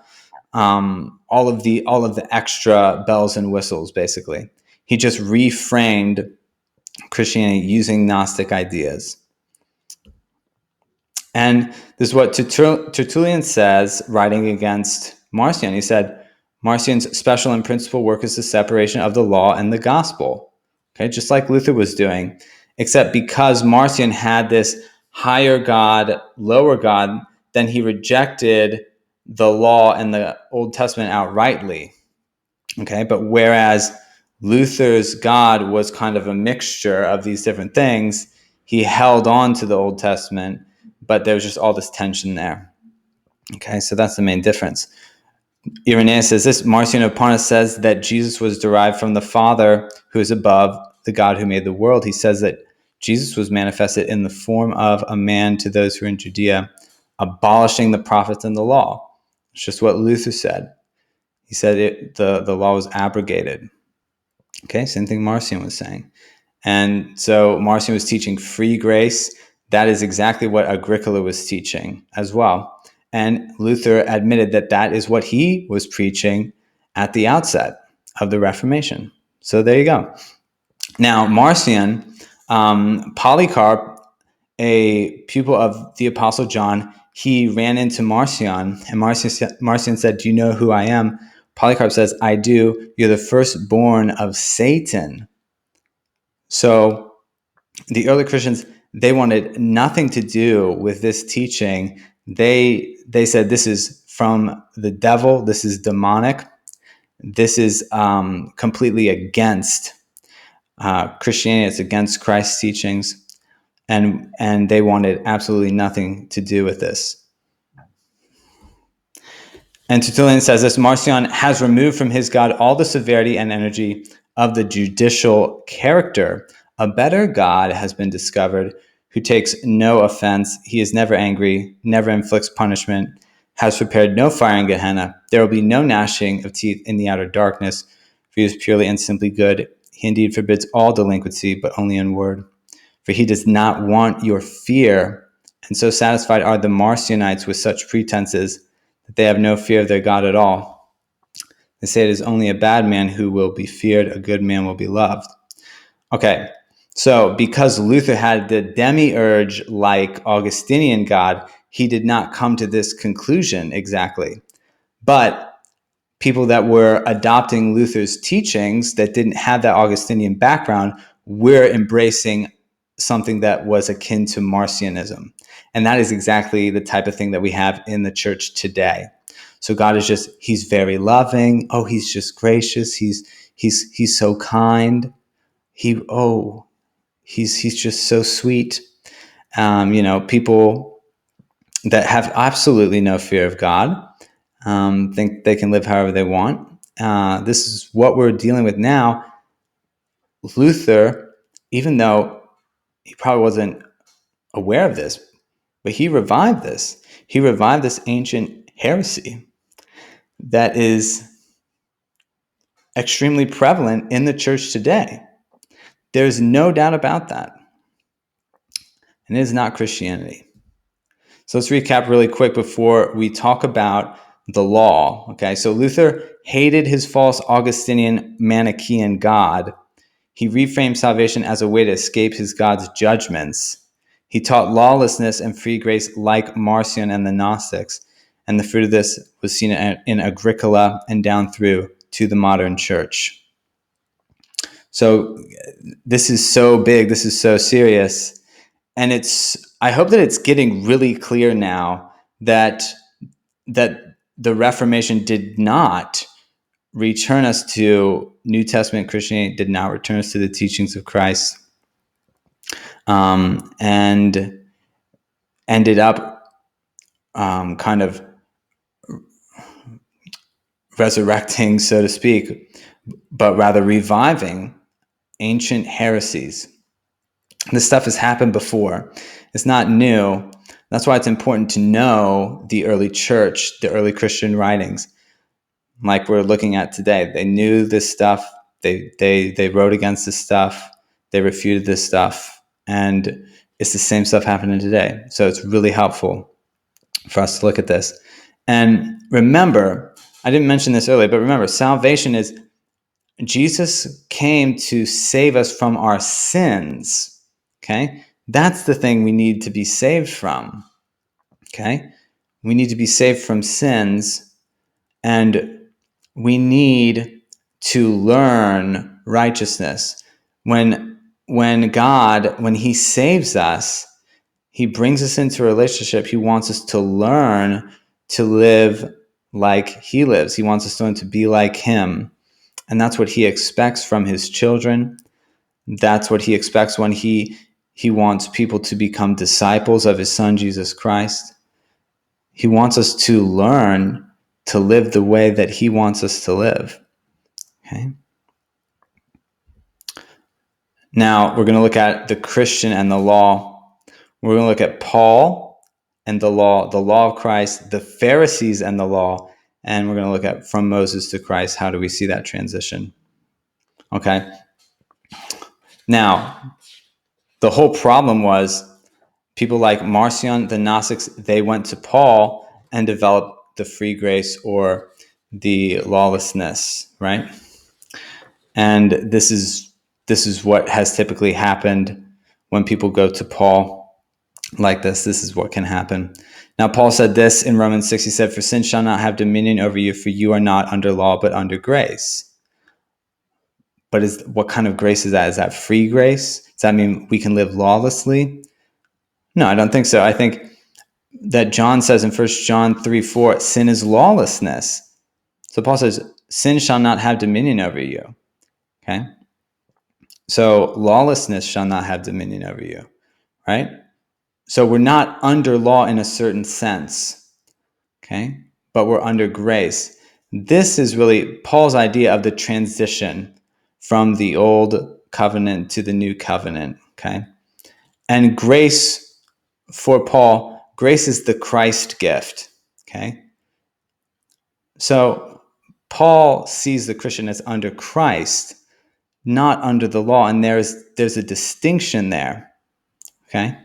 all of the extra bells and whistles. Basically, he just reframed Christianity using Gnostic ideas. And this is what Tertullian says, writing against Marcion. He said, Marcion's special and principal work is the separation of the law and the gospel. Okay, just like Luther was doing, except because Marcion had this higher God, lower God, then he rejected the law and the Old Testament outrightly. Okay, but whereas Luther's God was kind of a mixture of these different things, he held on to the Old Testament, but there was just all this tension there. Okay, so that's the main difference. Irenaeus says this, Marcion of Pontus says that Jesus was derived from the Father who is above, the God who made the world. He says that Jesus was manifested in the form of a man to those who are in Judea, abolishing the prophets and the law. It's just what Luther said. He said the law was abrogated. Okay, same thing Marcion was saying. And so Marcion was teaching free grace. That is exactly what Agricola was teaching as well. And Luther admitted that that is what he was preaching at the outset of the Reformation. So there you go. Now, Marcion, Polycarp, a pupil of the Apostle John, he ran into Marcion, and Marcion said, "Do you know who I am?" Polycarp says, I do. You're the firstborn of Satan. So the early Christians, they wanted nothing to do with this teaching. They said, this is from the devil. This is demonic. This is completely against Christianity. It's against Christ's teachings. And they wanted absolutely nothing to do with this. And Tertullian says this, Marcion has removed from his God all the severity and energy of the judicial character. A better God has been discovered who takes no offense. He is never angry, never inflicts punishment, has prepared no fire in Gehenna. There will be no gnashing of teeth in the outer darkness, for he is purely and simply good. He indeed forbids all delinquency, but only in word. For he does not want your fear. And so satisfied are the Marcionites with such pretenses that they have no fear of their God at all. They say it is only a bad man who will be feared, a good man will be loved. Okay, so because Luther had the demiurge like Augustinian God, he did not come to this conclusion exactly. But people that were adopting Luther's teachings that didn't have that Augustinian background were embracing something that was akin to Marcionism. And that is exactly the type of thing that we have in the church today. So God is just, he's very loving. Oh, he's just gracious. He's so kind. He's just so sweet. People that have absolutely no fear of God, think they can live however they want. This is what we're dealing with now. Luther, even though he probably wasn't aware of this, but he revived this. He revived this ancient heresy that is extremely prevalent in the church today. There's no doubt about that. And it is not Christianity. So let's recap really quick before we talk about the law. Okay, so Luther hated his false Augustinian Manichaean God. He reframed salvation as a way to escape his God's judgments. He taught lawlessness and free grace like Marcion and the Gnostics. And the fruit of this was seen in Agricola and down through to the modern church. So this is so big. This is so serious. And I hope that it's getting really clear now that the Reformation did not return us to New Testament Christianity, did not return us to the teachings of Christ, and ended up kind of resurrecting, so to speak, but rather reviving ancient heresies. This stuff has happened before. It's not new. That's why it's important to know the early church, the early Christian writings, like we're looking at today. They knew this stuff. They wrote against this stuff. They refuted this stuff. And it's the same stuff happening today. So it's really helpful for us to look at this. And remember, I didn't mention this earlier, but remember, salvation is Jesus came to save us from our sins. Okay? That's the thing we need to be saved from. Okay? We need to be saved from sins, and we need to learn righteousness. When he saves us, he brings us into a relationship. He wants us to learn to live like he lives. He wants us to learn to be like him. And that's what he expects from his children. That's what he expects when he wants people to become disciples of his son, Jesus Christ. He wants us to learn to live the way that he wants us to live. Okay. Now we're going to look at the Christian and the law. We're going to look at Paul and the law of Christ, the Pharisees and the law, and we're going to look at from Moses to Christ. How do we see that transition? Okay. Now, the whole problem was people like Marcion, the Gnostics, they went to Paul and developed the free grace or the lawlessness, right? And this is what has typically happened when people go to Paul like this. This is what can happen. Now, Paul said this in Romans 6. He said, "For sin shall not have dominion over you, for you are not under law, but under grace." But what kind of grace is that? Is that free grace? Does that mean we can live lawlessly? No, I don't think so. I think that John says in 1 John 3:4, sin is lawlessness. So Paul says, sin shall not have dominion over you. Okay? So lawlessness shall not have dominion over you, right? So we're not under law in a certain sense, okay? But we're under grace. This is really Paul's idea of the transition from the old covenant to the new covenant, okay? And grace, for Paul, grace is the Christ gift, okay? So Paul sees the Christian as under Christ, not under the law, and there's a distinction there, okay?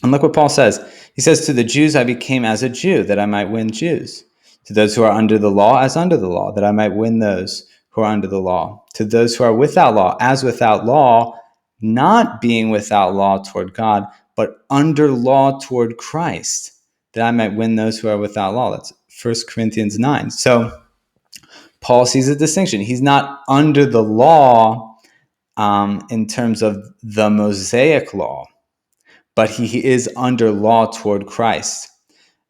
And look what Paul says. He says, "To the Jews I became as a Jew, that I might win Jews. To those who are under the law, as under the law, that I might win those who are under the law. To those who are without law, as without law, not being without law toward God, but under law toward Christ, that I might win those who are without law." That's 1 Corinthians 9. So Paul sees a distinction. He's not under the law in terms of the Mosaic law, but he is under law toward Christ.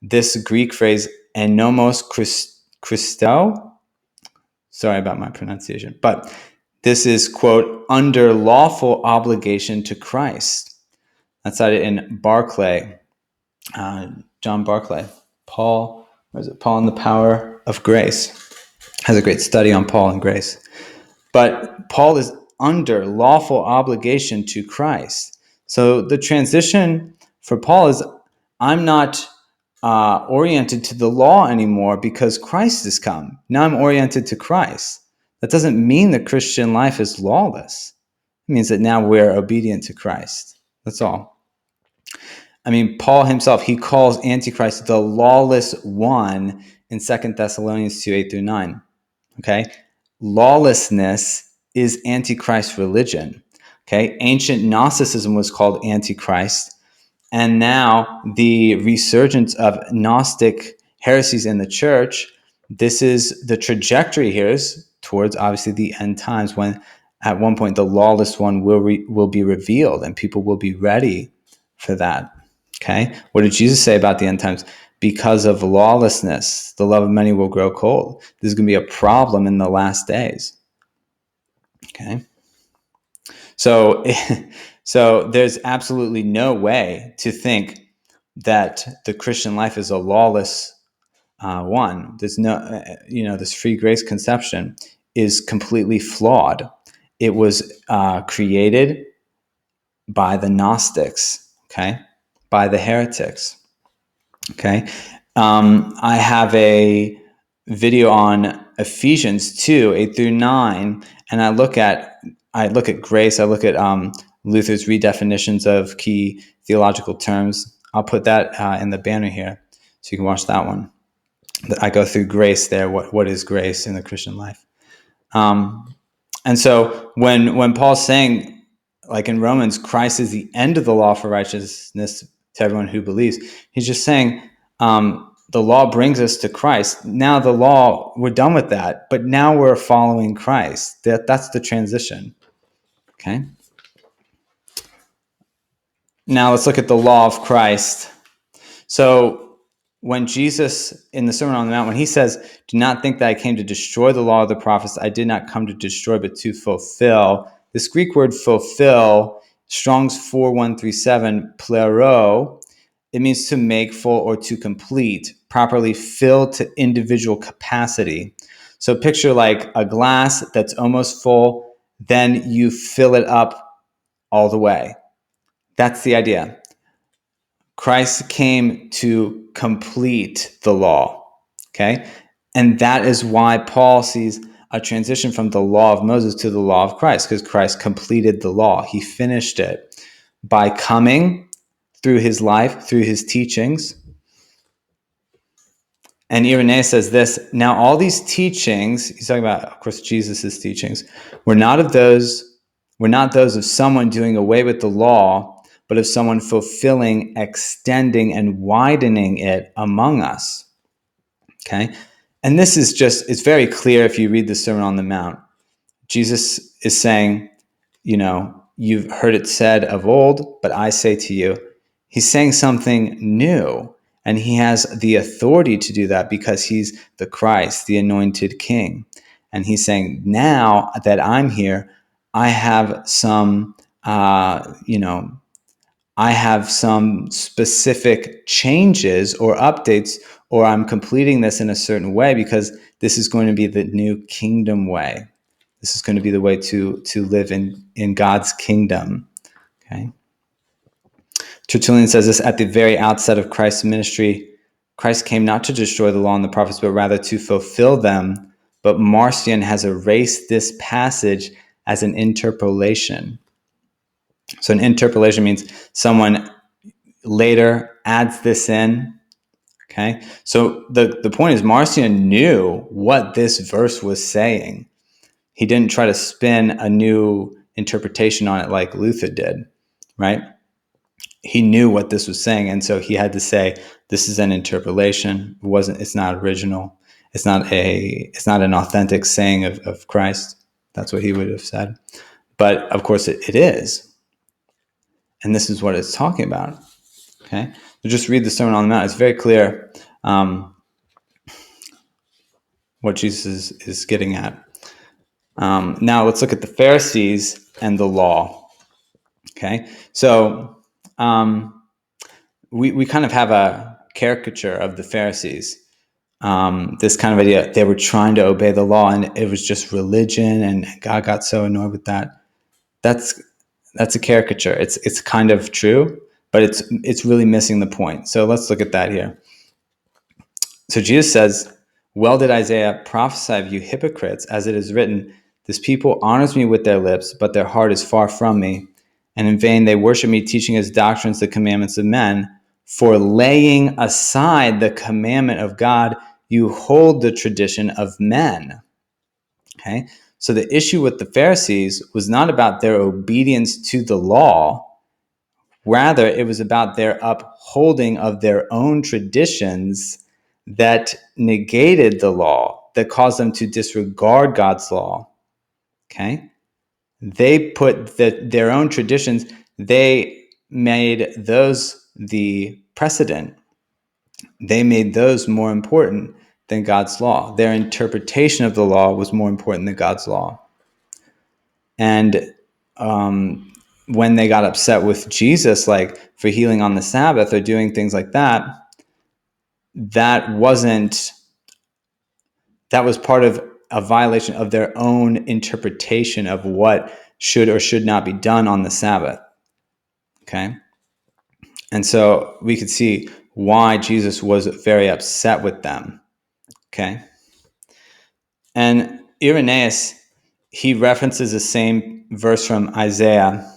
This Greek phrase, "enomos Christo," sorry about my pronunciation, but this is, quote, "under lawful obligation to Christ." That's cited in Barclay, John Barclay. Paul and the Power of Grace. Has a great study on Paul and grace. But Paul is under lawful obligation to Christ. So the transition for Paul is, I'm not oriented to the law anymore because Christ has come. Now I'm oriented to Christ. That doesn't mean the Christian life is lawless. It means that now we're obedient to Christ. That's all. I mean, Paul himself, he calls Antichrist the lawless one in 2 Thessalonians 2:8-9. Okay? Lawlessness is Antichrist religion. Okay? Ancient Gnosticism was called Antichrist. And now the resurgence of Gnostic heresies in the church, this is the trajectory here is towards obviously the end times, when at one point the lawless one will be revealed and people will be ready for that. Okay? What did Jesus say about the end times? Because of lawlessness, the love of many will grow cold. This is going to be a problem in the last days. Okay? So there's absolutely no way to think that the Christian life is a lawless one. There's no, this free grace conception is completely flawed. It was created by the Gnostics, okay, by the heretics, okay. I have a video on Ephesians 2:8-9, and I look at grace. I look at Luther's redefinitions of key theological terms. I'll put that in the banner here, so you can watch that one. I go through grace there. What is grace in the Christian life? And so when Paul's saying, like in Romans, Christ is the end of the law for righteousness to everyone who believes, he's just saying the law brings us to Christ. Now the law, we're done with that, but now we're following Christ. That's the transition. Okay. Now let's look at the law of Christ. So when Jesus, in the Sermon on the Mount, when he says, "Do not think that I came to destroy the law of the prophets. I did not come to destroy, but to fulfill." This Greek word fulfill, Strong's 4137, plero, it means to make full or to complete, properly fill to individual capacity. So picture like a glass that's almost full, then you fill it up all the way. That's the idea. Christ came to complete the law, okay? And that is why Paul sees a transition from the law of Moses to the law of Christ, because Christ completed the law. He finished it by coming through his life, through his teachings. And Irenaeus says this, now all these teachings, he's talking about, of course, Jesus' teachings, were not those of someone doing away with the law, but of someone fulfilling, extending, and widening it among us. Okay? And this is just, it's very clear if you read the Sermon on the Mount. Jesus is saying, you've heard it said of old, but I say to you. He's saying something new, and he has the authority to do that because he's the Christ, the anointed king. And he's saying, now that I'm here, I have some, I have some specific changes or updates, or I'm completing this in a certain way because this is going to be the new kingdom way. This is going to be the way to live in God's kingdom. Okay. Tertullian says this at the very outset of Christ's ministry. Christ came not to destroy the law and the prophets, but rather to fulfill them. But Marcion has erased this passage as an interpolation. So an interpolation means someone later adds this in. Okay. So the point is Marcion knew what this verse was saying. He didn't try to spin a new interpretation on it like Luther did, right? He knew what this was saying, and so he had to say, this is an interpolation. It's not original. It's not an authentic saying of Christ. That's what he would have said. But of course it is. And this is what it's talking about. Okay? So just read the Sermon on the Mount. It's very clear what Jesus is getting at. Now let's look at the Pharisees and the law. Okay, so we kind of have a caricature of the Pharisees. This kind of idea, they were trying to obey the law, and it was just religion, and God got so annoyed with that. That's a caricature. It's kind of true, but it's really missing the point. So let's look at that here. So Jesus says, well did Isaiah prophesy of you hypocrites, as it is written, this people honors me with their lips, but their heart is far from me. And in vain they worship me, teaching as doctrines the commandments of men. For laying aside the commandment of God, you hold the tradition of men. Okay? So the issue with the Pharisees was not about their obedience to the law. Rather, it was about their upholding of their own traditions that negated the law, that caused them to disregard God's law. Okay? They put their own traditions, they made those the precedent. They made those more important than God's law. Their interpretation of the law was more important than God's law. And when they got upset with Jesus, like for healing on the Sabbath or doing things like that, that was part of a violation of their own interpretation of what should or should not be done on the Sabbath. Okay? And so we could see why Jesus was very upset with them. Okay? And Irenaeus, he references the same verse from Isaiah.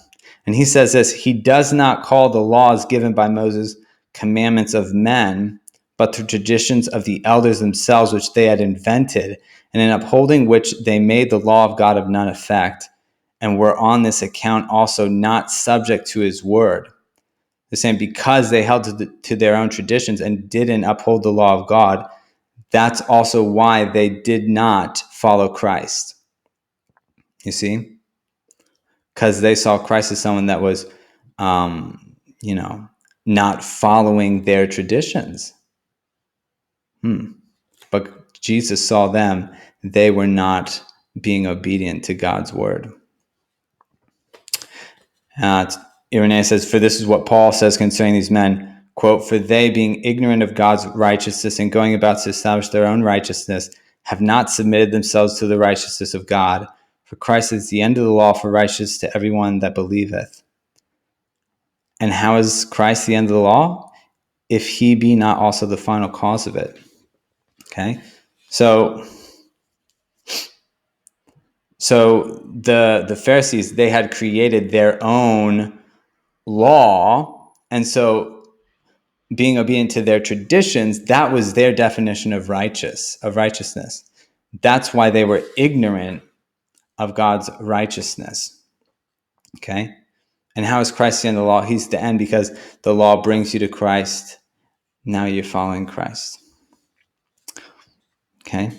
And he says this, he does not call the laws given by Moses commandments of men, but the traditions of the elders themselves, which they had invented, and in upholding which they made the law of God of none effect, and were on this account also not subject to his word. The same, because they held to their own traditions and didn't uphold the law of God, that's also why they did not follow Christ. You see? Because they saw Christ as someone that was, not following their traditions. But Jesus saw them, they were not being obedient to God's word. Irenaeus says, for this is what Paul says concerning these men, quote, for they, being ignorant of God's righteousness and going about to establish their own righteousness, have not submitted themselves to the righteousness of God. For Christ is the end of the law for righteousness to everyone that believeth. And how is Christ the end of the law? If he be not also the final cause of it. Okay? So the Pharisees, they had created their own law, and so being obedient to their traditions, that was their definition of righteousness. That's why they were ignorant of God's righteousness. Okay? And how is Christ the end of the law? He's the end because the law brings you to Christ. Now you're following Christ. Okay?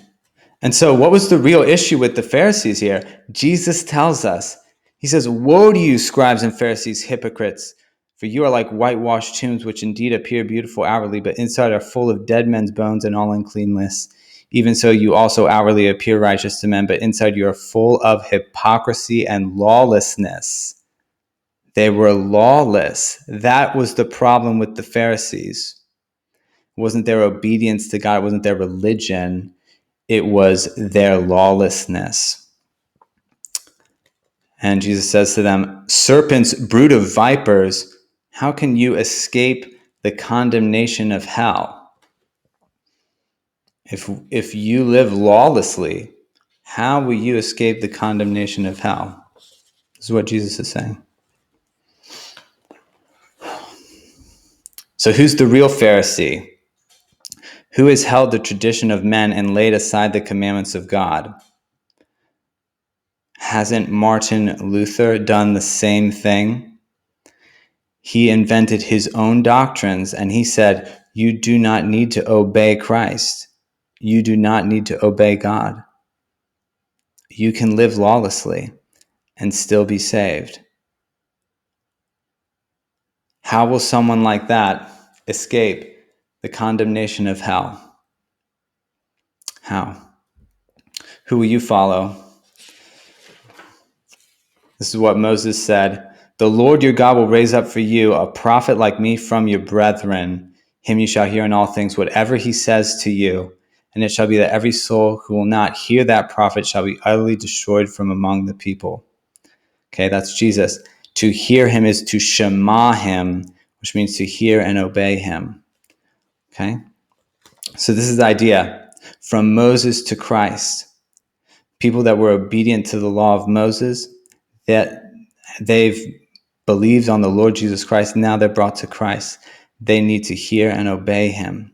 And so what was the real issue with the Pharisees here? Jesus tells us, he says, "Woe to you, scribes and Pharisees, hypocrites, for you are like whitewashed tombs, which indeed appear beautiful outwardly, but inside are full of dead men's bones and all uncleanness. Even so, you also outwardly appear righteous to men, but inside you are full of hypocrisy and lawlessness." They were lawless. That was the problem with the Pharisees. It wasn't their obedience to God. It wasn't their religion. It was their lawlessness. And Jesus says to them, "Serpents, brood of vipers, how can you escape the condemnation of hell?" If you live lawlessly, how will you escape the condemnation of hell? This is what Jesus is saying. So who's the real Pharisee? Who has held the tradition of men and laid aside the commandments of God? Hasn't Martin Luther done the same thing? He invented his own doctrines and he said, you do not need to obey Christ. You do not need to obey God. You can live lawlessly and still be saved. How will someone like that escape the condemnation of hell? How? Who will you follow? This is what Moses said. The Lord your God will raise up for you a prophet like me from your brethren. Him you shall hear in all things, whatever he says to you. And it shall be that every soul who will not hear that prophet shall be utterly destroyed from among the people. Okay, that's Jesus. To hear him is to shema him, which means to hear and obey him. Okay? So this is the idea. From Moses to Christ. People that were obedient to the law of Moses, that they've believed on the Lord Jesus Christ, now they're brought to Christ. They need to hear and obey him.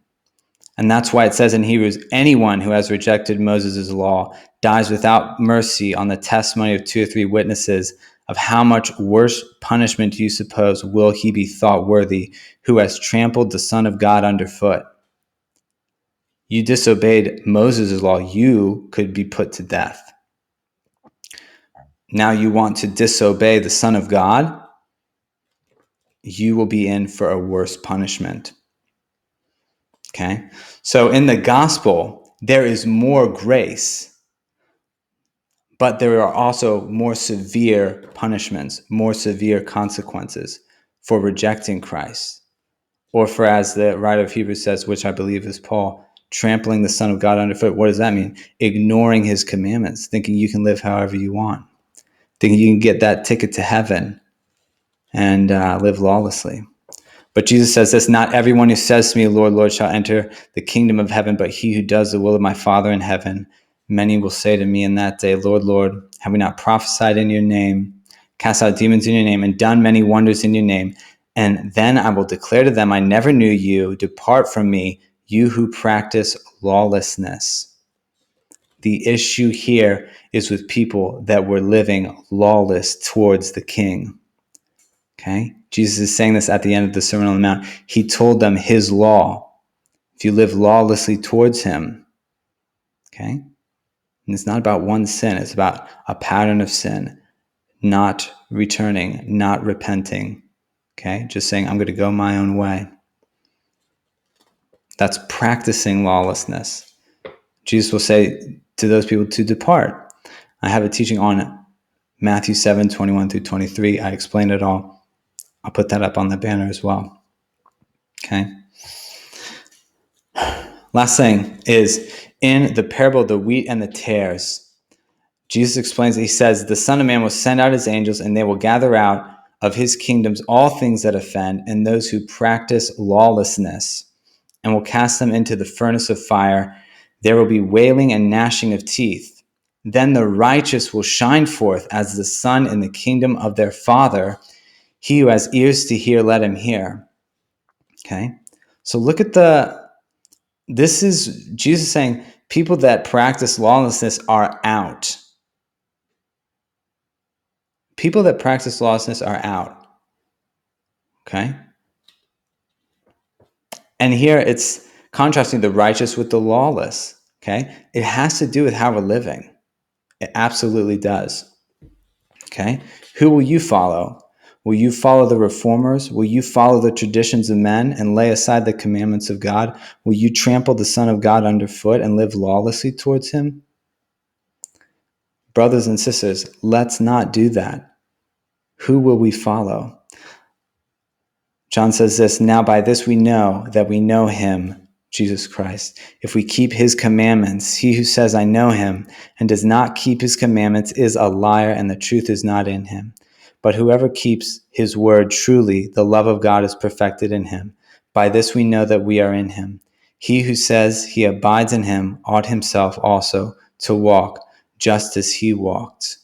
And that's why it says in Hebrews, anyone who has rejected Moses' law dies without mercy on the testimony of 2 or 3 witnesses. Of how much worse punishment do you suppose will he be thought worthy who has trampled the Son of God underfoot? You disobeyed Moses' law, you could be put to death. Now you want to disobey the Son of God, you will be in for a worse punishment. Okay? So in the gospel, there is more grace, but there are also more severe punishments, more severe consequences for rejecting Christ. Or for, as the writer of Hebrews says, which I believe is Paul, trampling the Son of God underfoot. What does that mean? Ignoring his commandments, thinking you can live however you want, thinking you can get that ticket to heaven and live lawlessly. But Jesus says this, not everyone who says to me, Lord, Lord, shall enter the kingdom of heaven, but he who does the will of my Father in heaven. Many will say to me in that day, Lord, Lord, have we not prophesied in your name, cast out demons in your name, and done many wonders in your name? And then I will declare to them, I never knew you. Depart from me, you who practice lawlessness. The issue here is with people that were living lawless towards the king. Okay? Jesus is saying this at the end of the Sermon on the Mount. He told them his law. If you live lawlessly towards him, okay? And it's not about one sin. It's about a pattern of sin, not returning, not repenting, okay? Just saying, I'm going to go my own way. That's practicing lawlessness. Jesus will say to those people to depart. I have a teaching on Matthew 7, 21 through 23. I explained it all. I'll put that up on the banner as well. Okay. Last thing is in the parable of the wheat and the tares. Jesus explains, he says, the Son of Man will send out his angels and they will gather out of his kingdoms all things that offend and those who practice lawlessness and will cast them into the furnace of fire. There will be wailing and gnashing of teeth. Then the righteous will shine forth as the sun in the kingdom of their Father. He who has ears to hear, let him hear. Okay. So look at this is Jesus saying people that practice lawlessness are out. People that practice lawlessness are out. Okay? And here it's contrasting the righteous with the lawless. Okay? It has to do with how we're living. It absolutely does. Okay? Who will you follow? Will you follow the reformers? Will you follow the traditions of men and lay aside the commandments of God? Will you trample the Son of God underfoot and live lawlessly towards him? Brothers and sisters, let's not do that. Who will we follow? John says this, now by this we know that we know him, Jesus Christ. If we keep his commandments, he who says, I know him, and does not keep his commandments is a liar, and the truth is not in him. But whoever keeps his word truly, the love of God is perfected in him. By this we know that we are in him. He who says he abides in him ought himself also to walk just as he walked.